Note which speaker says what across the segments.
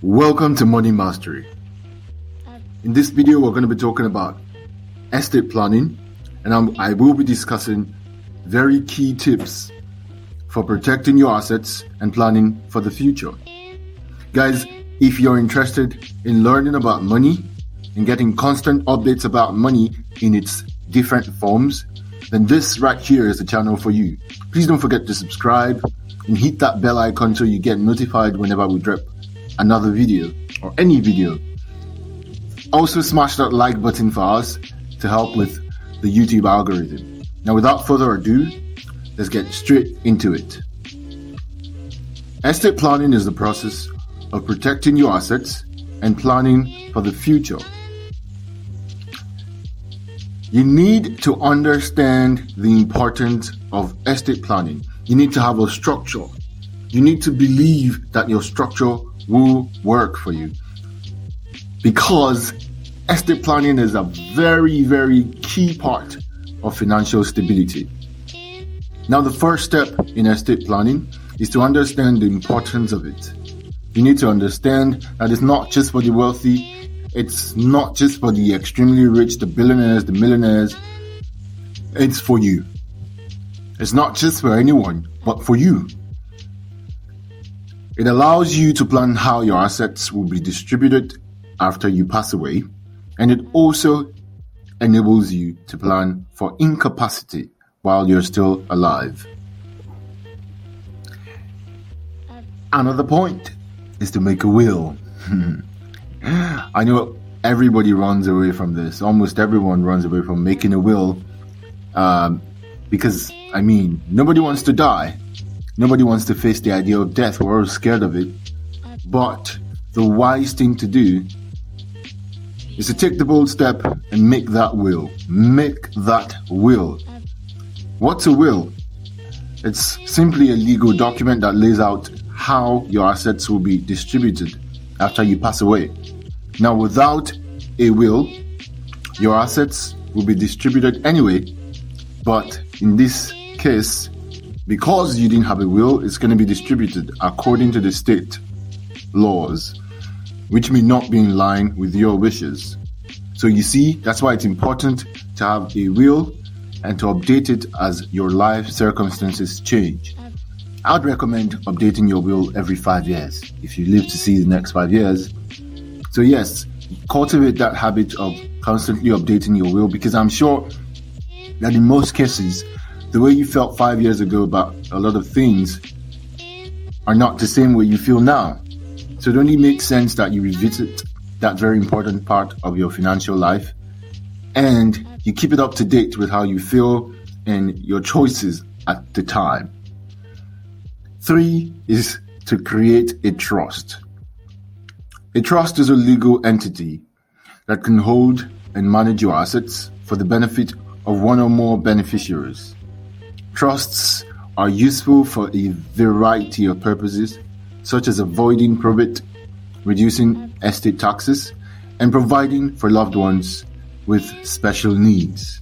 Speaker 1: Welcome to Money Mastery. In this video, we're going to be talking about estate planning, and I will be discussing very key tips for protecting your assets and planning for the future. Guys, if you're interested in learning about money and getting constant updates about money in its different forms, then this right here is the channel for you. Please don't forget to subscribe and hit that bell icon so you get notified whenever we drop another video or any video. Also smash that like button for us to help with the YouTube algorithm. Now without further ado, let's get straight into it. Estate planning is the process of protecting your assets and planning for the future. You need to understand the importance of estate planning. You need to have a structure. You need to believe that your structure will work for you, because estate planning is a very, very key part of financial stability. Now, the first step in estate planning is to understand the importance of it. You need to understand that it's not just for the wealthy, it's not just for the extremely rich, the billionaires, the millionaires, it's for you. It's not just for anyone, but for you. It allows you to plan how your assets will be distributed after you pass away, and it also enables you to plan for incapacity while you're still alive. Another point is to make a will. I know everybody runs away from this. Almost everyone runs away from making a will because, nobody wants to die. Nobody wants to face the idea of death. We're all scared of it. But the wise thing to do is to take the bold step and make that will. Make that will. What's a will? It's simply a legal document that lays out how your assets will be distributed after you pass away. Now, without a will, your assets will be distributed anyway. But in this case, because you didn't have a will, it's going to be distributed according to the state laws, which may not be in line with your wishes. So you see, that's why it's important to have a will and to update it as your life circumstances change. I'd recommend updating your will every 5 years if you live to see the next 5 years. So yes, cultivate that habit of constantly updating your will, because I'm sure that in most cases, the way you felt 5 years ago about a lot of things are not the same way you feel now. So it only makes sense that you revisit that very important part of your financial life and you keep it up to date with how you feel and your choices at the time. 3 is to create a trust. A trust is a legal entity that can hold and manage your assets for the benefit of one or more beneficiaries. Trusts are useful for a variety of purposes, such as avoiding probate, reducing estate taxes, and providing for loved ones with special needs.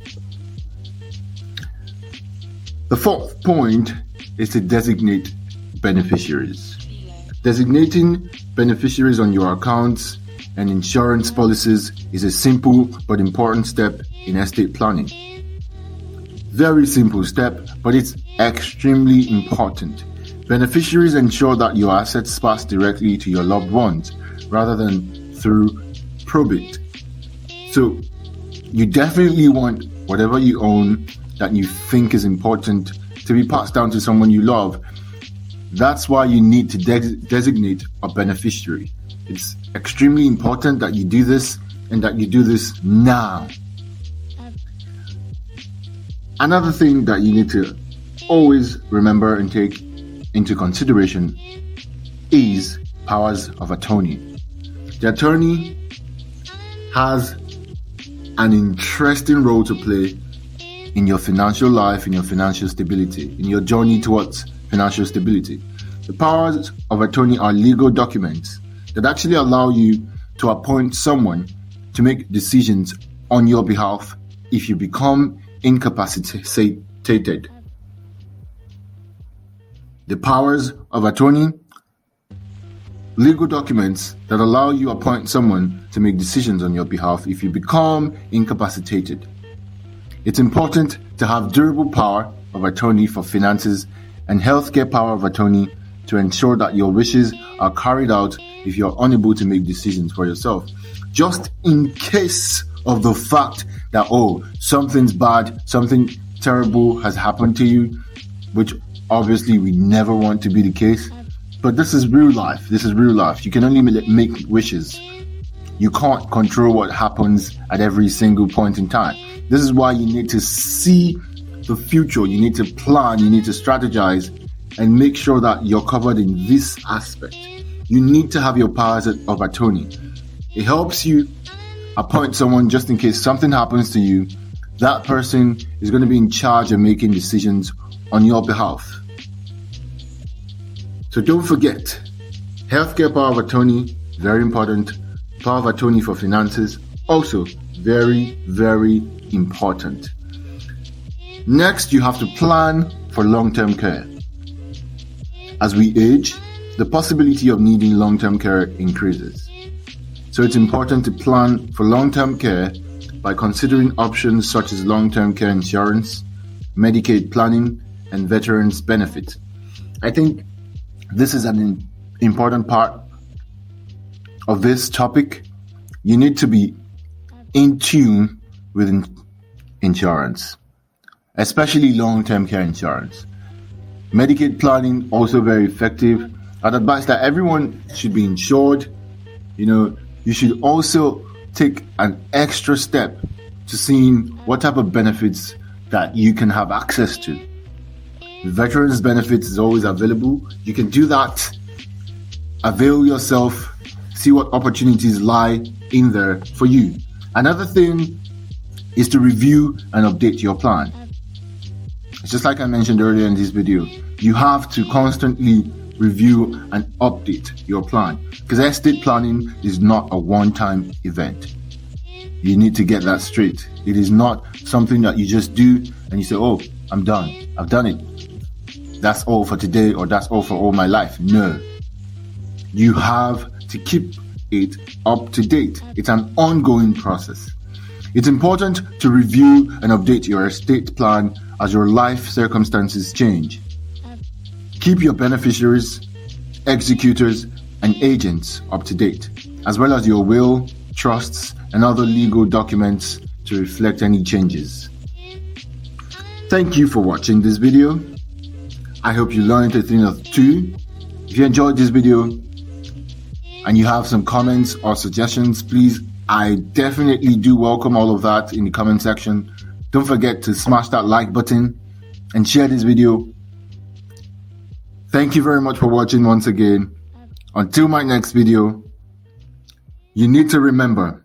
Speaker 1: The 4th point is to designate beneficiaries. Designating beneficiaries on your accounts and insurance policies is a simple but important step in estate planning. Very simple step, but it's extremely important. Beneficiaries ensure that your assets pass directly to your loved ones rather than through probate. So you definitely want whatever you own that you think is important to be passed down to someone you love. That's why you need to designate a beneficiary. It's extremely important that you do this and that you do this now. Another thing that you need to always remember and take into consideration is powers of attorney. The attorney has an interesting role to play in your financial life, in your financial stability, in your journey towards financial stability. The powers of attorney are legal documents that actually allow you to appoint someone to make decisions on your behalf if you become incapacitated. The powers of attorney legal documents that allow you to appoint someone to make decisions on your behalf if you become incapacitated. It's important to have durable power of attorney for finances and healthcare power of attorney to ensure that your wishes are carried out if you're unable to make decisions for yourself. Just in case of the fact that, something's bad, something terrible has happened to you, which obviously we never want to be the case. But this is real life. This is real life. You can only make wishes. You can't control what happens at every single point in time. This is why you need to see the future. You need to plan. You need to strategize and make sure that you're covered in this aspect. You need to have your powers of attorney. It helps you appoint someone just in case something happens to you. That person is going to be in charge of making decisions on your behalf. So don't forget, healthcare power of attorney, very important. Power of attorney for finances, also very, very important. Next, you have to plan for long-term care. As we age, the possibility of needing long-term care increases. So it's important to plan for long-term care by considering options such as long-term care insurance, Medicaid planning, and veterans benefit. I think this is an important part of this topic. You need to be in tune with insurance, especially long-term care insurance. Medicaid planning, also very effective. I'd advise that everyone should be insured. You should also take an extra step to seeing what type of benefits that you can have access to. Veterans benefits is always available. You can do that. Avail yourself. See what opportunities lie in there for you. Another thing is to review and update your plan. It's just like I mentioned earlier in this video. You have to constantly review and update your plan, because estate planning is not a one-time event. You need to get that straight. It is not something that you just do and you say, I'm done. I've done it. That's all for today, or that's all for all my life. No. You have to keep it up to date. It's an ongoing process. It's important to review and update your estate plan as your life circumstances change. Keep your beneficiaries, executors, and agents up to date, as well as your will, trusts, and other legal documents to reflect any changes. Thank you for watching this video. I hope you learned a thing or two. If you enjoyed this video and you have some comments or suggestions, please, I definitely do welcome all of that in the comment section. Don't forget to smash that like button and share this video. Thank you very much for watching once again. Until my next video, you need to remember,